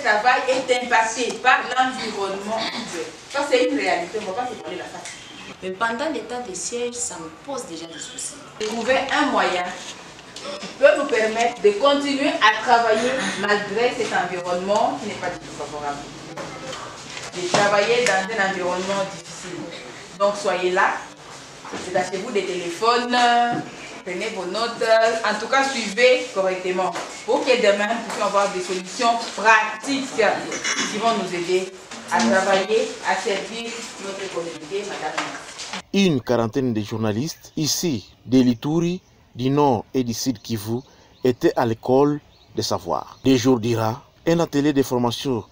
travail est impacté par l'environnement ouvert. Ça, c'est une réalité, on ne va pas se parler la face. Mais pendant l'état de siège, ça me pose déjà des soucis. Trouver un moyen qui peut nous permettre de continuer à travailler malgré cet environnement qui n'est pas du tout favorable. De travailler dans un environnement difficile. Donc soyez là, achetez-vous des téléphones, prenez vos notes, en tout cas suivez correctement pour que demain nous puissions avoir des solutions pratiques qui vont nous aider à travailler, à servir notre communauté, madame. Une quarantaine de journalistes ici de l'Ituri, du Nord et du Sud Kivu étaient à l'école des savoirs. Des jours d'Ira, un atelier de formation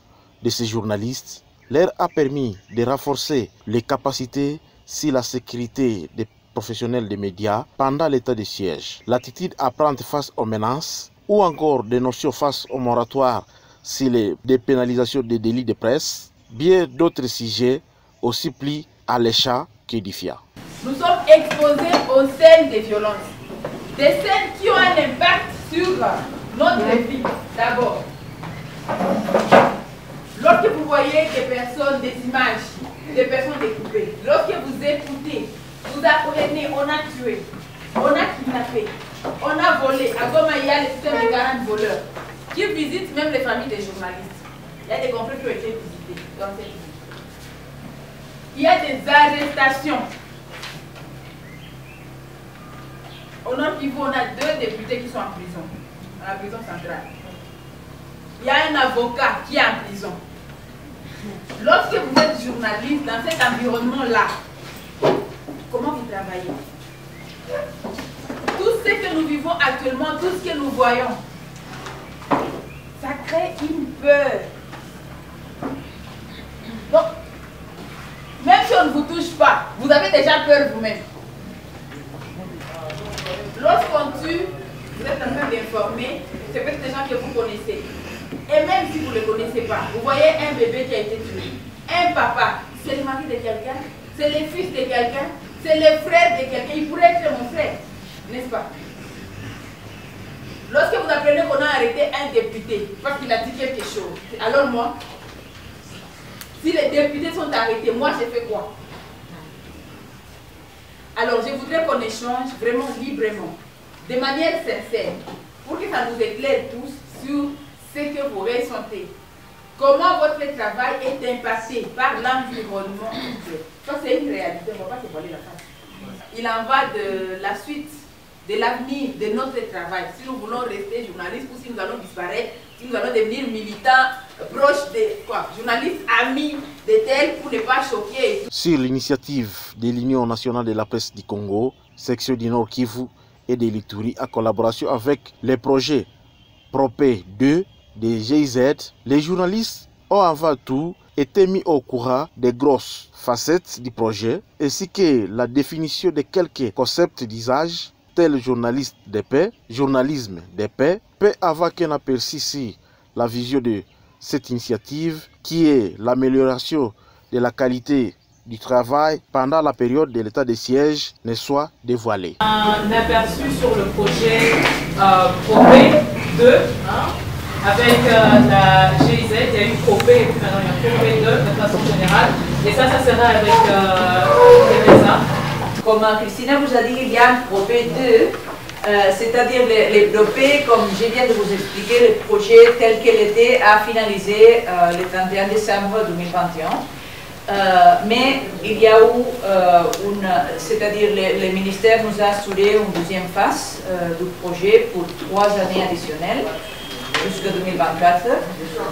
de ces journalistes leur a permis de renforcer les capacités sur la sécurité des professionnels des médias pendant l'état de siège, l'attitude à prendre face aux menaces ou encore des notions face au moratoire sur les dépénalisation des délits de presse, bien d'autres sujets aussi plus alléchants qu'édifiants. Nous sommes exposés aux scènes de violence, des scènes qui ont un impact sur notre vie d'abord. Lorsque vous voyez des personnes, des images, des personnes découpées, lorsque vous écoutez, vous apprenez, on a tué, on a kidnappé, on a volé. À Goma, il y a le système de 40 voleurs qui visitent même les familles des journalistes. Il y a des conflits qui ont été visités dans cette ville. Il y a des arrestations. Au Nord Kivu, on a 2 députés qui sont en prison, à la prison centrale. Il y a un avocat qui est en prison. Lorsque vous êtes journaliste dans cet environnement-là, comment vous travaillez? Tout ce que nous vivons actuellement, tout ce que nous voyons, ça crée une peur. Donc, même si on ne vous touche pas, vous avez déjà peur vous-même. Lorsqu'on tue, vous êtes en train d'informer, c'est peut-être des gens que vous connaissez. Et même si vous ne le connaissez pas, vous voyez un bébé qui a été tué, un papa, c'est le mari de quelqu'un, c'est le fils de quelqu'un, c'est le frère de quelqu'un, il pourrait être mon frère, n'est-ce pas? Lorsque vous apprenez qu'on a arrêté un député parce qu'il a dit quelque chose, alors moi, si les députés sont arrêtés, moi j'ai fait quoi? Alors je voudrais qu'on échange vraiment librement, de manière sincère, pour que ça nous éclaire tous sur ce que vous ressentez. Comment votre travail est impacté par l'environnement. Ça c'est une réalité, on ne va pas se voiler la face. Il en va de la suite, de l'avenir de notre travail. Si nous voulons rester journalistes ou si nous allons disparaître, si nous allons devenir militants, proches de quoi, journalistes, amis de tels pour ne pas choquer. Sur l'initiative de l'Union nationale de la presse du Congo, section du Nord Kivu et de l'Ituri, en collaboration avec les projets PROPE 2 des GIZ, les journalistes ont avant tout été mis au courant des grosses facettes du projet, ainsi que la définition de quelques concepts d'usage, tels journaliste de paix, journalisme de paix, peut avoir qu'un aperçu sur la vision de cette initiative, qui est l'amélioration de la qualité du travail pendant la période de l'état de siège, ne soit dévoilée. Un aperçu sur le projet PROPE 2, avec la GIZ, il y a eu PROPE et puis maintenant il y a PROPE 2 de façon générale. Et ça sera avec Teresa. Comme Christina vous a dit, il y a un PROPE 2, c'est-à-dire les PROPE, comme je viens de vous expliquer, le projet tel qu'il était a finalisé le 31 décembre 2021. Mais il y a eu c'est-à-dire le ministère nous a assuré une deuxième phase du projet pour 3 années additionnelles jusqu'à 2024.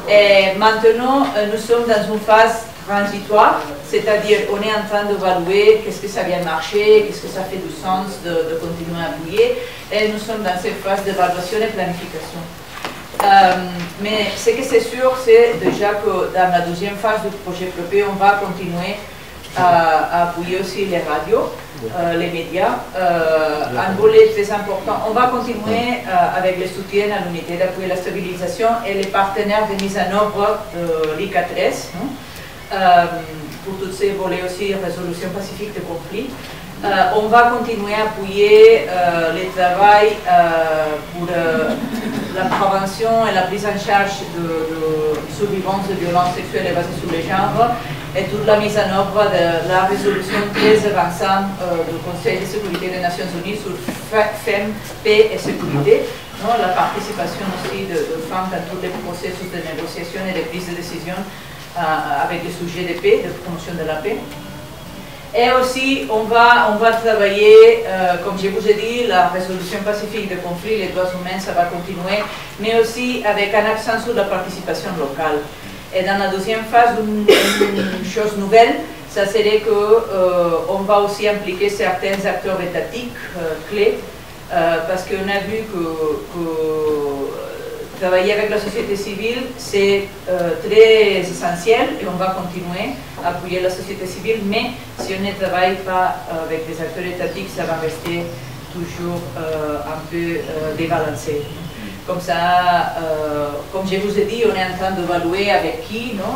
Et maintenant, nous sommes dans une phase transitoire, c'est-à-dire on est en train d'évaluer qu'est-ce que ça vient marcher, qu'est-ce que ça fait du sens de continuer à appuyer, et nous sommes dans cette phase d'évaluation et planification. Mais ce que c'est sûr, c'est déjà que dans la deuxième phase du projet PROPE, on va continuer à appuyer aussi les radios, les médias. Un volet très important, on va continuer avec le soutien à l'unité d'appui à la stabilisation et les partenaires de mise en œuvre de l'ICA13, pour tous ces volets aussi, résolution pacifique de conflits. On va continuer à appuyer le travail pour la prévention et la prise en charge de survivances de violences sexuelles et basées sur les genres et toute la mise en œuvre de la résolution 1325 du Conseil de sécurité des Nations Unies sur femmes, paix et sécurité. Non, la participation aussi de femmes dans tous les processus de négociation et de prise de décision avec les sujets de paix, de promotion de la paix. Et aussi, on va travailler, comme je vous ai dit, la résolution pacifique des conflits, les droits humains, ça va continuer, mais aussi avec un accent sur la participation locale. Et dans la deuxième phase, une chose nouvelle, ça serait qu'on va aussi impliquer certains acteurs étatiques clés, parce qu'on a vu que travailler avec la société civile, c'est très essentiel et on va continuer à appuyer la société civile, mais si on ne travaille pas avec des acteurs étatiques, ça va rester toujours un peu débalancé. Comme ça, comme je vous ai dit, on est en train d'évaluer avec qui, non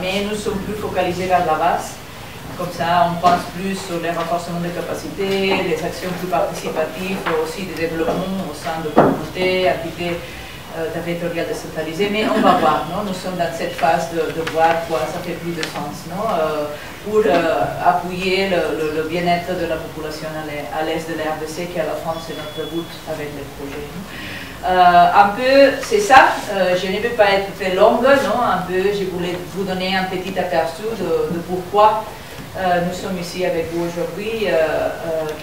mais nous sommes plus focalisés vers la base. Comme ça, on pense plus sur le renforcement des capacités, les actions plus participatives, aussi des développements au sein de communautés, entités territoriales décentralisées. Mais on va voir, non, nous sommes dans cette phase de voir quoi ça fait plus de sens, non, pour appuyer le bien-être de la population à l'est de la RDC, qui à la fin c'est notre but avec les projets. Un peu, c'est ça, je ne vais pas être très longue, non, un peu, je voulais vous donner un petit aperçu de pourquoi nous sommes ici avec vous aujourd'hui,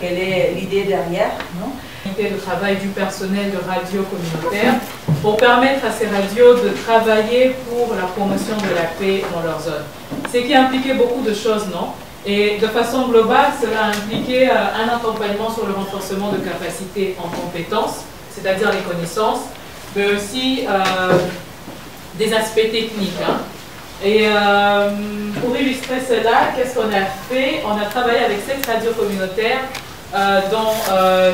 quelle est l'idée derrière, non? Le travail du personnel de radio communautaire pour permettre à ces radios de travailler pour la promotion de la paix dans leur zone. Ce qui impliquait beaucoup de choses, non? Et de façon globale, cela impliquait un accompagnement sur le renforcement de capacités en compétences, c'est-à-dire les connaissances, mais aussi des aspects techniques. Hein. Et pour illustrer cela, qu'est-ce qu'on a fait? On a travaillé avec 7 radios communautaires, dont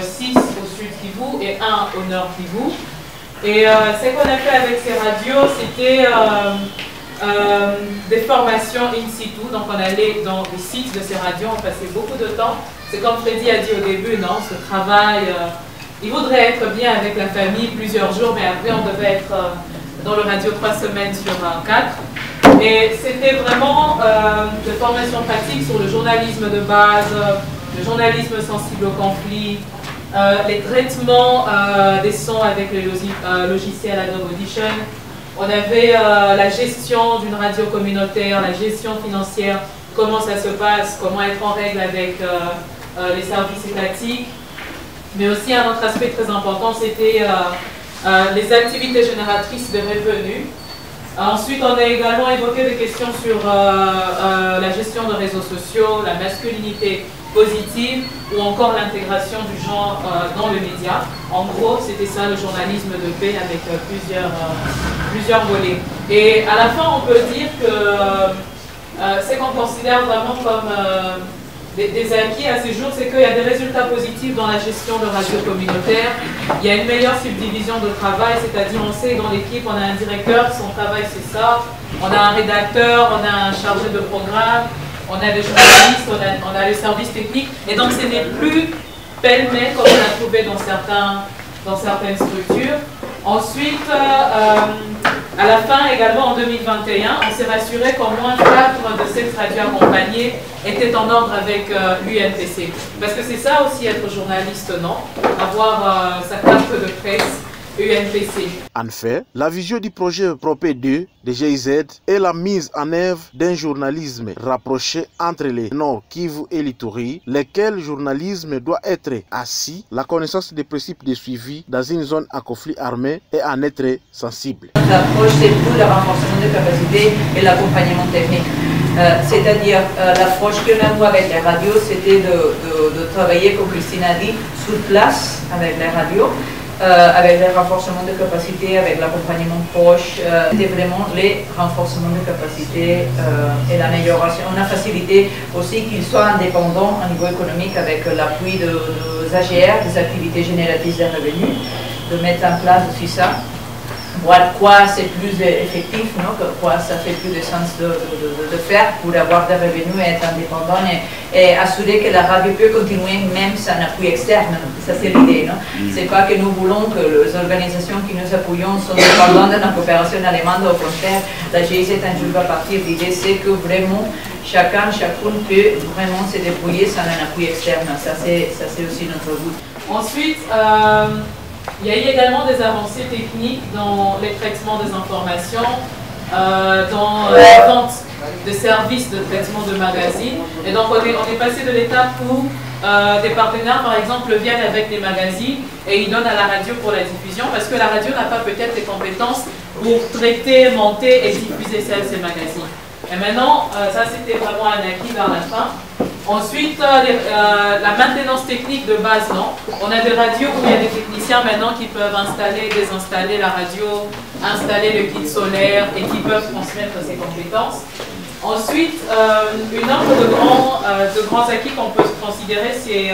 6 au sud Kivu et 1 au nord Kivu. Et ce qu'on a fait avec ces radios, c'était des formations in situ. Donc on allait dans les sites de ces radios, on passait beaucoup de temps. C'est comme Freddy a dit au début, non, ce travail, il voudrait être bien avec la famille plusieurs jours, mais après on devait être dans le radio 3 semaines sur 4. Et c'était vraiment de formation pratique sur le journalisme de base, le journalisme sensible au conflit, les traitements des sons avec les logiciels Adobe Audition. On avait la gestion d'une radio communautaire, la gestion financière, comment ça se passe, comment être en règle avec les services étatiques. Mais aussi un autre aspect très important, c'était les activités génératrices de revenus. Ensuite, on a également évoqué des questions sur la gestion de réseaux sociaux, la masculinité positive ou encore l'intégration du genre dans le média. En gros, c'était ça le journalisme de paix avec plusieurs volets. Et à la fin, on peut dire que ce qu'on considère vraiment comme des acquis à ce jour, c'est qu'il y a des résultats positifs dans la gestion de radio communautaire. Il y a une meilleure subdivision de travail, c'est-à-dire on sait dans l'équipe, on a un directeur, son travail c'est ça, on a un rédacteur, on a un chargé de programme, on a des journalistes, on a les services techniques, et donc ce n'est plus pêle-mêle comme on a trouvé dans certaines structures. Ensuite, à la fin, également en 2021, on s'est rassuré qu'au moins 4 de ces radios accompagnées étaient en ordre avec l'UNPC. Parce que c'est ça aussi être journaliste, non? Avoir sa carte de presse UNPC. En fait, la vision du projet PROPE 2 de GIZ est la mise en œuvre d'un journalisme rapproché entre les Nord Kivu et l'Ituri, lequel journalisme doit être assis, la connaissance des principes de suivi dans une zone à conflit armé et en être sensible. L'approche, c'est tout le renforcement des capacités et l'accompagnement technique. C'est-à-dire l'approche que nous avons avec les radios, c'était de travailler, comme Christine a dit, sur place avec les radios. Avec le renforcement de capacités, avec l'accompagnement proche, c'était vraiment les renforcements de capacités et l'amélioration. On a facilité aussi qu'ils soient indépendants au niveau économique avec l'appui des AGR, des activités génératrices de revenus, de mettre en place aussi ça. voir quoi c'est plus effectif, non? Quoi ça fait plus de sens de faire pour avoir des revenus et être indépendant et assurer que la radio peut continuer même sans appui externe. Ça c'est l'idée. C'est pas que nous voulons que les organisations qui nous appuyons sont dépendantes de la coopération allemande. Au contraire, la GIZ un jour va partir. L'idée c'est que vraiment chacune peut vraiment se débrouiller sans un appui externe. Ça c'est aussi notre but. Ensuite, il y a eu également des avancées techniques dans les traitements des informations, dans la vente de services de traitement de magazines. Et donc on est passé de l'étape où des partenaires, par exemple, viennent avec des magazines et ils donnent à la radio pour la diffusion parce que la radio n'a pas peut-être les compétences pour traiter, monter et diffuser ces magazines. Et maintenant, ça c'était vraiment un acquis vers la fin. Ensuite, la maintenance technique de base, non. On a des radios où il y a des techniciens maintenant qui peuvent installer, désinstaller la radio, installer le kit solaire et qui peuvent transmettre ces compétences. Ensuite, une autre de grands acquis qu'on peut considérer, c'est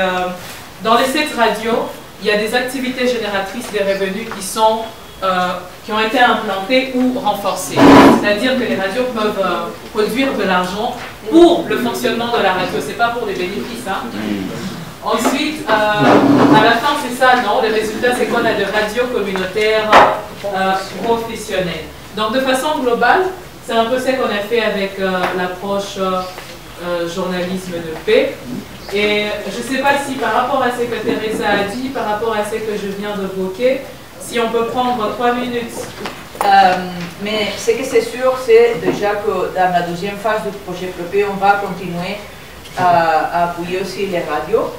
dans les 7 radios, il y a des activités génératrices des revenus qui ont été implantées ou renforcées. C'est-à-dire que les radios peuvent produire de l'argent pour le fonctionnement de la radio, c'est pas pour les bénéfices. Ensuite, à la fin, c'est ça, non? Le résultat, c'est qu'on a des radios communautaires professionnelles. Donc, de façon globale, c'est un peu ce qu'on a fait avec l'approche journalisme de paix. Et je ne sais pas si par rapport à ce que Teresa a dit, par rapport à ce que je viens d'évoquer, si on peut prendre 3 minutes. Mais ce que c'est sûr, c'est déjà que dans la deuxième phase du projet Propé, on va continuer à appuyer aussi les radios,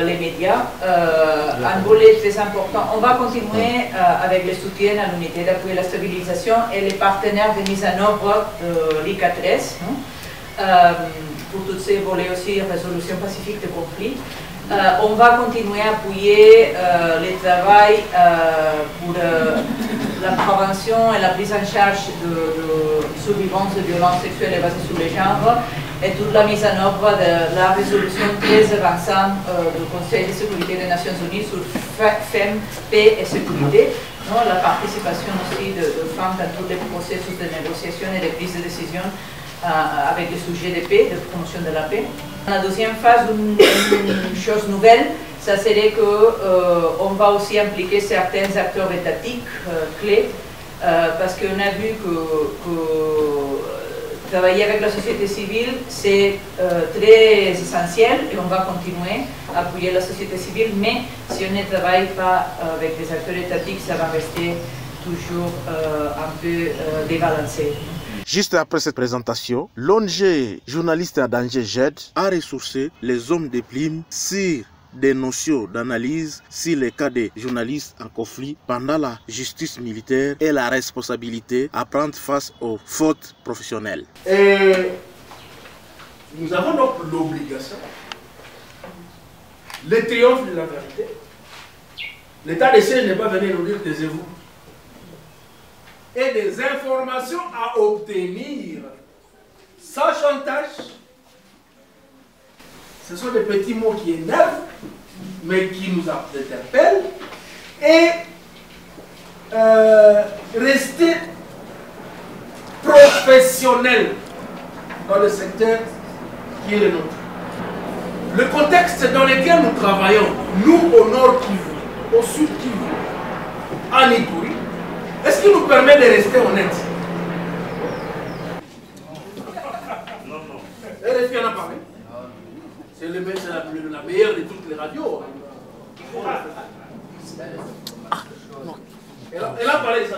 les médias. Un volet très important, on va continuer avec le soutien à l'unité d'appui à la stabilisation et les partenaires de mise en œuvre de l'ICA13, pour tous ces volets aussi, résolution pacifique de conflits. On va continuer à appuyer le travail pour la prévention et la prise en charge de survivances de violences sexuelles et basées sur les genres et toute la mise en œuvre de la résolution 1325 du Conseil de sécurité des Nations Unies sur femmes, paix et sécurité. La participation aussi de femmes dans tous les processus de négociation et de prise de décision avec le sujet de paix, de promotion de la paix. Dans la deuxième phase, une chose nouvelle, ça serait qu'on va aussi impliquer certains acteurs étatiques clés, parce qu'on a vu que travailler avec la société civile, c'est très essentiel et on va continuer à appuyer la société civile, mais si on ne travaille pas avec les acteurs étatiques, ça va rester toujours un peu débalancé. Juste après cette présentation, l'ONG Journalistes en danger GED a ressourcé les hommes de Plim sur des notions d'analyse sur les cas des journalistes en conflit pendant la justice militaire et la responsabilité à prendre face aux fautes professionnelles. Et nous avons donc l'obligation, le triomphe de la vérité. L'état de siège n'est pas venu nous dire taisez-vous. Et des informations à obtenir sans chantage. Ce sont des petits mots qui énervent, mais qui nous interpellent. Et rester professionnel dans le secteur qui est le nôtre. Le contexte dans lequel nous travaillons, nous au nord Kivu, au sud Kivu, à Ituri, est-ce qu'il nous permet de rester honnêtes? RFI en a parlé. C'est la meilleure de toutes les radios. Elle a parlé de ça.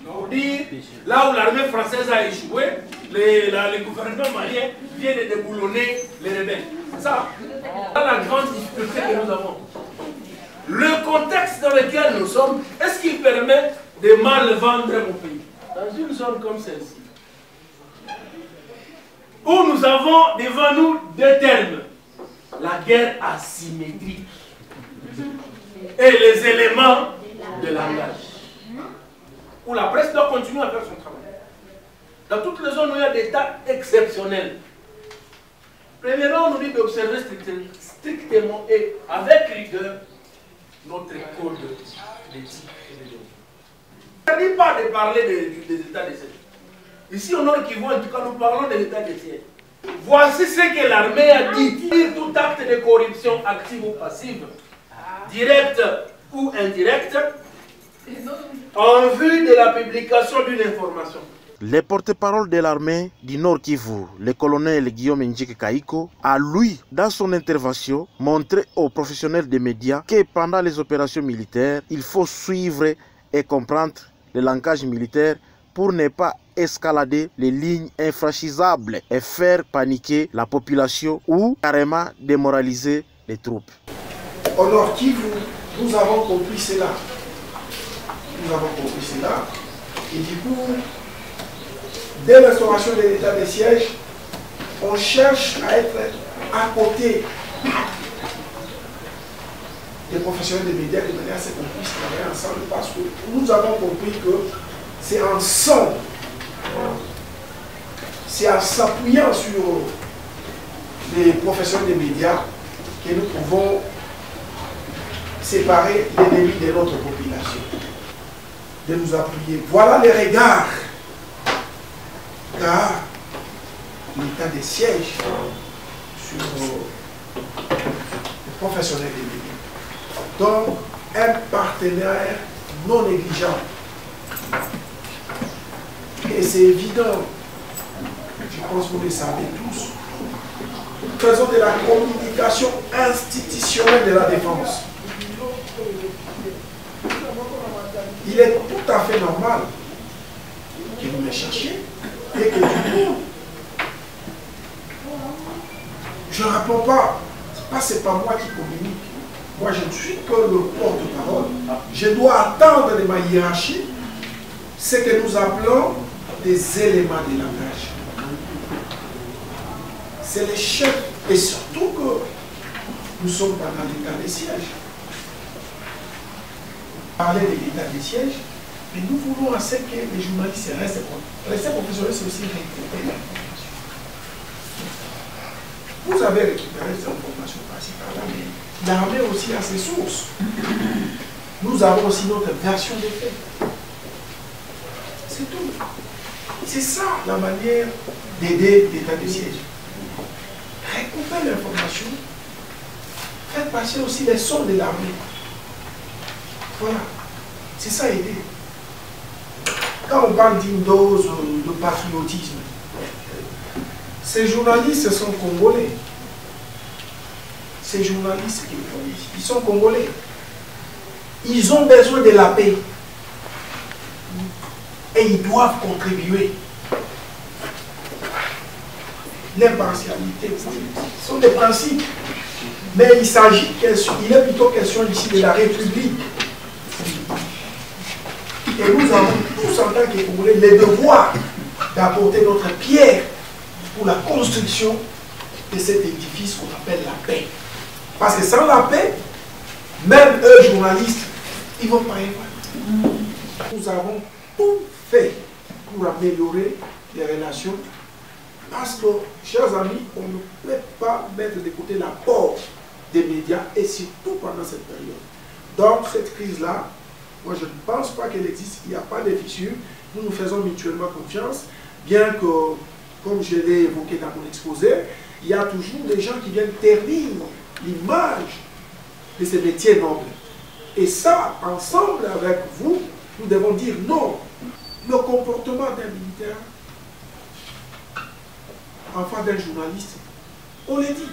Pour dire, là où l'armée française a échoué, le gouvernement malien vient de déboulonner les rebelles. C'est ça. C'est la grande difficulté que nous avons. Le contexte dans lequel nous sommes, est-ce qu'il permet de mal vendre mon pays? Dans une zone comme celle-ci, où nous avons devant nous deux termes, la guerre asymétrique et les éléments de langage, où la presse doit continuer à faire son travail. Dans toutes les zones où il y a des tas exceptionnels, premièrement, on nous dit d'observer strictement et avec rigueur notre code d'éthique et de déontologie. ne dit pas de parler des états de siège. Ici, au Nord Kivu, en tout cas, nous parlons de l'état de siège. Voici ce que l'armée a dit. Tout acte de corruption active ou passive, direct ou indirect, en vue de la publication d'une information. Le porte-parole de l'armée du Nord Kivu, le colonel Guillaume Njike Kaiko, a lui, dans son intervention, montré aux professionnels des médias que pendant les opérations militaires, il faut suivre et comprendre le langage militaire pour ne pas escalader les lignes infranchissables et faire paniquer la population ou carrément démoraliser les troupes. Au Nord Kivu, nous avons compris cela. Nous avons compris cela. Et du coup, dès l'instauration de l'état de siège, on cherche à être à côté des professionnels des médias de manière à ce qu'on puisse travailler ensemble, parce que nous avons compris que c'est ensemble, c'est en s'appuyant sur les professionnels des médias que nous pouvons séparer l'ennemi de notre population, de nous appuyer. Voilà les regards car l'état de siège sur les professionnels des médias. Donc, un partenaire non négligeable. Et c'est évident, je pense que vous le savez tous, nous faisons de la communication institutionnelle de la défense. Il est tout à fait normal que vous me cherchiez et que du coup, je ne réponds pas. C'est pas moi qui communique. Moi, je ne suis que le porte-parole. Je dois attendre de ma hiérarchie ce que nous appelons des éléments de langage. C'est les chefs, et surtout que nous sommes pendant l'état de siège. Parler de l'état de siège, mais nous voulons à ce que les journalistes restent professionnels, c'est aussi récupérer l'information. Vous avez récupéré ces informations par-ci par-là, mais l'armée aussi a ses sources. Nous avons aussi notre version des faits. C'est tout. C'est ça la manière d'aider l'état de siège. Récupérez l'information, faites passer aussi les sons de l'armée. Voilà, c'est ça aider. Quand on parle d'une dose de patriotisme, ces journalistes sont congolais. Ces journalistes qui font ici, ils sont congolais. Ils ont besoin de la paix. Et ils doivent contribuer. L'impartialité, ce sont des principes. Mais il s'agit, il est plutôt question ici de la République. Et nous avons tous en tant que Congolais le devoir d'apporter notre pierre pour la construction de cet édifice qu'on appelle la paix. Parce que sans la paix, même eux, journalistes, ils ne vont pas y voir. Nous avons tout fait pour améliorer les relations. Parce que, chers amis, on ne peut pas mettre de côté l'apport des médias et surtout pendant cette période. Donc, cette crise-là, moi, je ne pense pas qu'elle existe. Il n'y a pas de fissure. Nous nous faisons mutuellement confiance. Bien que, comme je l'ai évoqué dans mon exposé, il y a toujours des gens qui viennent ternir l'image de ces métiers nobles. Et ça, ensemble avec vous, nous devons dire non. Le comportement d'un militaire, enfin d'un journaliste, on l'a dit.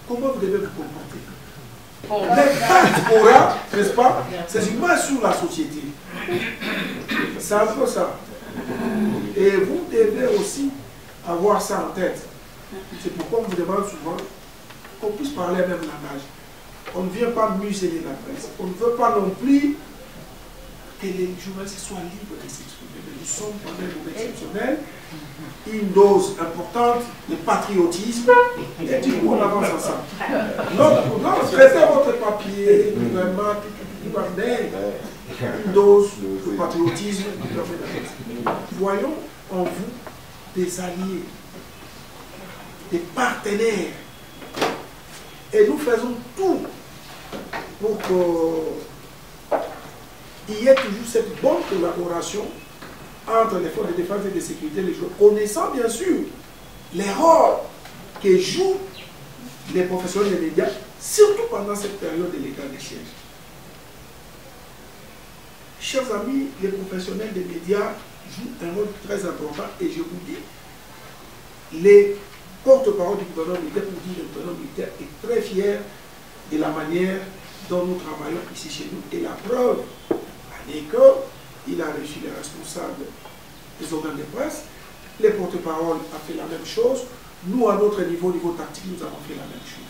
Comment vous devez vous comporter? L'impact aura, n'est-ce pas, ces images sur la société. C'est un peu ça. Et vous devez aussi avoir ça en tête. C'est pourquoi on vous demande souvent qu'on puisse parler le même langage. On ne vient pas museler la presse. On ne veut pas non plus que les journalistes soient libres de s'exprimer. Nous sommes dans un moment exceptionnel, une dose importante de patriotisme, et du coup on avance ensemble. Non, traitez votre papier, vraiment, une dose de patriotisme. Voyons en vous des alliés, des partenaires, et nous faisons tout pour que il y ait toujours cette bonne collaboration entre les forces de défense et de sécurité, les joueurs, connaissant bien sûr les rôles que jouent les professionnels des médias, surtout pendant cette période de l'état de siège. Chers amis, les professionnels des médias jouent un rôle très important et je vous dis, les porte-parole du gouvernement militaire, pour dire le gouvernement militaire est très fier de la manière dont nous travaillons ici chez nous. Et la preuve en est qu'il a reçu les responsables des organes de presse, les porte-parole ont fait la même chose, nous à notre niveau, niveau tactique, nous avons fait la même chose.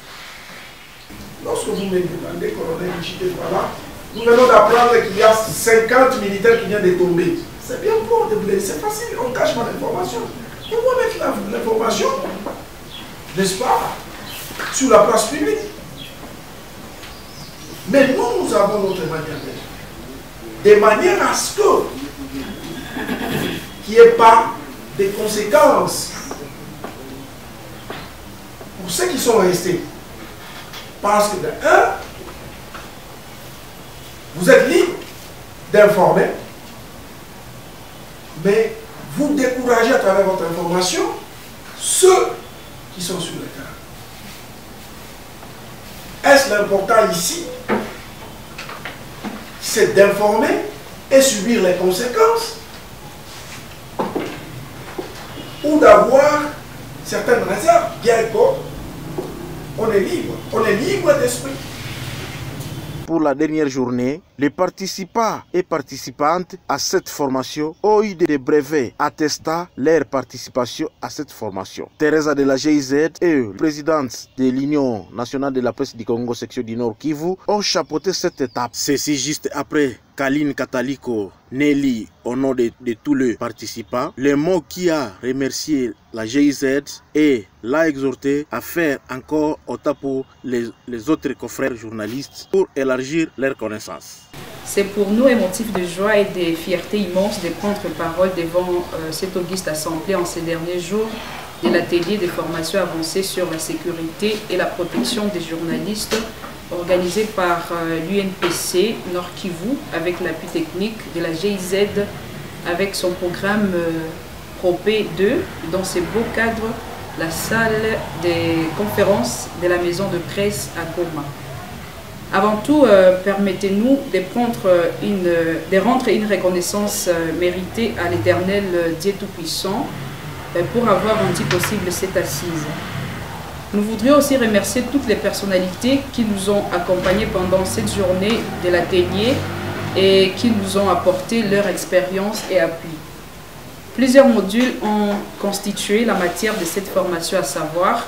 Lorsque vous me demandez, colonel Michel Fala, nous venons d'apprendre qu'il y a 50 militaires qui viennent de tomber. C'est bien pour de blesser, c'est facile, on cache pas l'information. Et moi mettre l'information, n'est-ce pas, sur la place publique. Mais nous avons notre manière de manière à ce que qu'il n'y ait pas de conséquences pour ceux qui sont restés. Parce que de un, vous êtes libre d'informer, mais vous découragez à travers votre information ceux qui sont sur le terrain. Est-ce l'important ici? C'est d'informer et subir les conséquences, ou d'avoir certaines réserves, bien qu'on est libre d'esprit. Pour la dernière journée, les participants et participantes à cette formation ont eu des brevets attestant leur participation à cette formation. Teresa de la GIZ et présidente de l'Union nationale de la presse du Congo, section du Nord Kivu, ont chapeauté cette étape. Ceci juste après Kaline Kataliko Nelly, au nom de tous les participants, le mot qui a remercié la GIZ et l'a exhorté à faire encore autant pour les autres confrères journalistes pour élargir leurs connaissances. C'est pour nous un motif de joie et de fierté immense de prendre parole devant cette auguste assemblée en ces derniers jours de l'atelier de formation avancée sur la sécurité et la protection des journalistes organisé par l'UNPC Nord Kivu avec l'appui technique de la GIZ avec son programme PROPE 2 dans ce beau cadre, la salle des conférences de la maison de presse à Goma. Avant tout, permettez-nous de rendre une reconnaissance méritée à l'Éternel Dieu Tout-Puissant pour avoir rendu possible cette assise. Nous voudrions aussi remercier toutes les personnalités qui nous ont accompagnés pendant cette journée de l'atelier et qui nous ont apporté leur expérience et appui. Plusieurs modules ont constitué la matière de cette formation, à savoir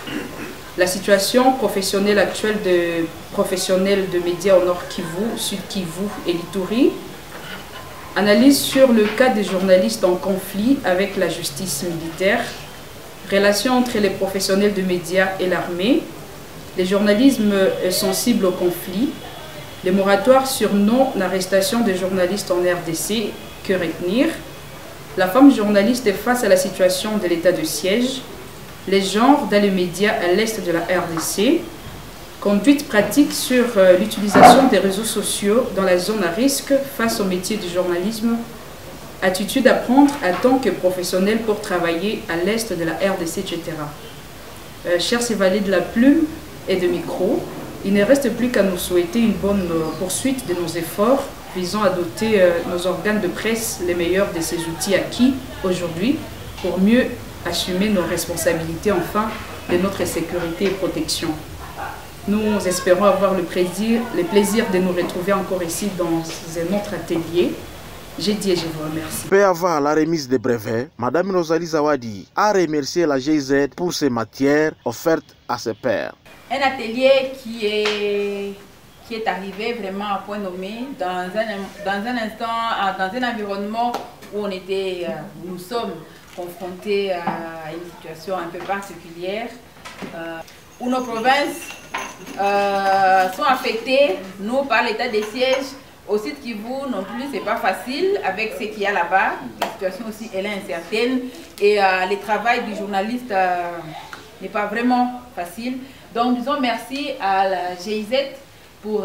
la situation professionnelle actuelle de professionnels de médias au Nord Kivu, Sud Kivu et l'Ituri, analyse sur le cas des journalistes en conflit avec la justice militaire, relations entre les professionnels de médias et l'armée, le journalisme sensible au conflit, les moratoires sur non-arrestation des journalistes en RDC, que retenir, la femme journaliste face à la situation de l'état de siège, les genres dans les médias à l'est de la RDC, conduite pratique sur l'utilisation des réseaux sociaux dans la zone à risque face au métier du journalisme, attitude à prendre en tant que professionnel pour travailler à l'est de la RDC, etc. Chers chevaliers de la plume et de micro, il ne reste plus qu'à nous souhaiter une bonne poursuite de nos efforts visant à doter nos organes de presse les meilleurs de ces outils acquis aujourd'hui pour mieux assumer nos responsabilités enfin de notre sécurité et protection. Nous espérons avoir le plaisir de nous retrouver encore ici dans un autre atelier. J'ai dit et je vous remercie. Peu avant la remise des brevets, Mme Rosalie Zawadi a remercié la GIZ pour ces matières offertes à ses pairs. Un atelier qui est arrivé vraiment à point nommé dans un environnement où nous sommes confrontés à une situation un peu particulière, où nos provinces sont affectées, nous, par l'état des sièges. Au site Kivu non plus, c'est pas facile avec ce qu'il y a là-bas. La situation aussi, elle est incertaine. Et le travail du journaliste n'est pas vraiment facile. Donc, disons merci à la GIZ pour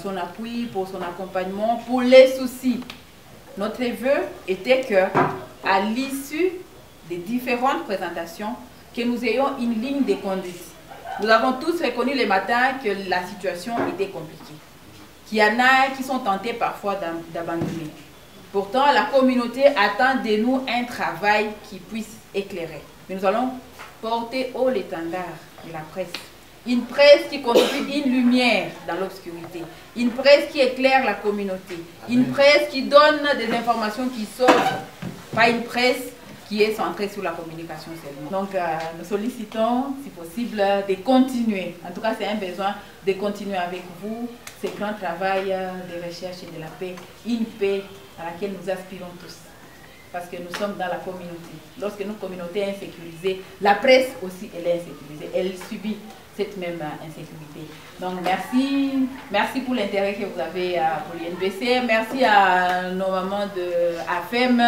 son appui, pour son accompagnement, pour les soucis. Notre vœu était que, à l'issue des différentes présentations, que nous ayons une ligne de conduite. Nous avons tous reconnu le matin que la situation était compliquée, qu'il y en a qui sont tentés parfois d'abandonner. Pourtant, la communauté attend de nous un travail qui puisse éclairer. Mais nous allons porter haut l'étendard de la presse. Une presse qui constitue une lumière dans l'obscurité. Une presse qui éclaire la communauté. Une presse qui donne des informations qui sauvent. Pas une presse qui est centrée sur la communication seulement. Donc, nous sollicitons, si possible, de continuer. En tout cas, c'est un besoin de continuer avec vous ce grand travail de recherche et de la paix. Une paix à laquelle nous aspirons tous. Parce que nous sommes dans la communauté. Lorsque notre communauté est insécurisée, la presse aussi, elle est insécurisée. Elle subit cette même insécurité. Donc, merci pour l'intérêt que vous avez pour l'INPC. Merci à nos mamans de AFEM,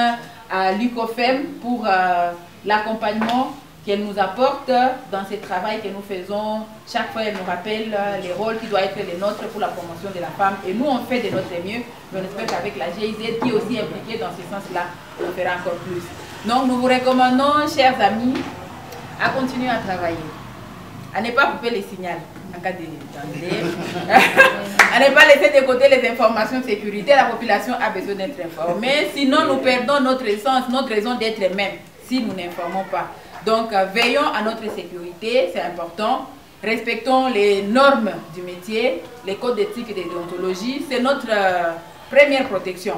à l'UCOFEM pour l'accompagnement qu'elle nous apporte dans ce travail que nous faisons. Chaque fois, elle nous rappelle les rôles qui doivent être les nôtres pour la promotion de la femme. Et nous, on fait de notre mieux. Mais on espère qu'avec la GIZ, qui est aussi impliquée dans ce sens-là, on fera encore plus. Donc, nous vous recommandons, chers amis, à continuer à travailler. À ne pas couper les signaux en cas de danger. À ne pas laisser de côté les informations de sécurité. La population a besoin d'être informée. Sinon, nous perdons notre essence, notre raison d'être même, si nous n'informons pas. Donc, veillons à notre sécurité, c'est important. Respectons les normes du métier, les codes d'éthique et de déontologie. C'est notre première protection.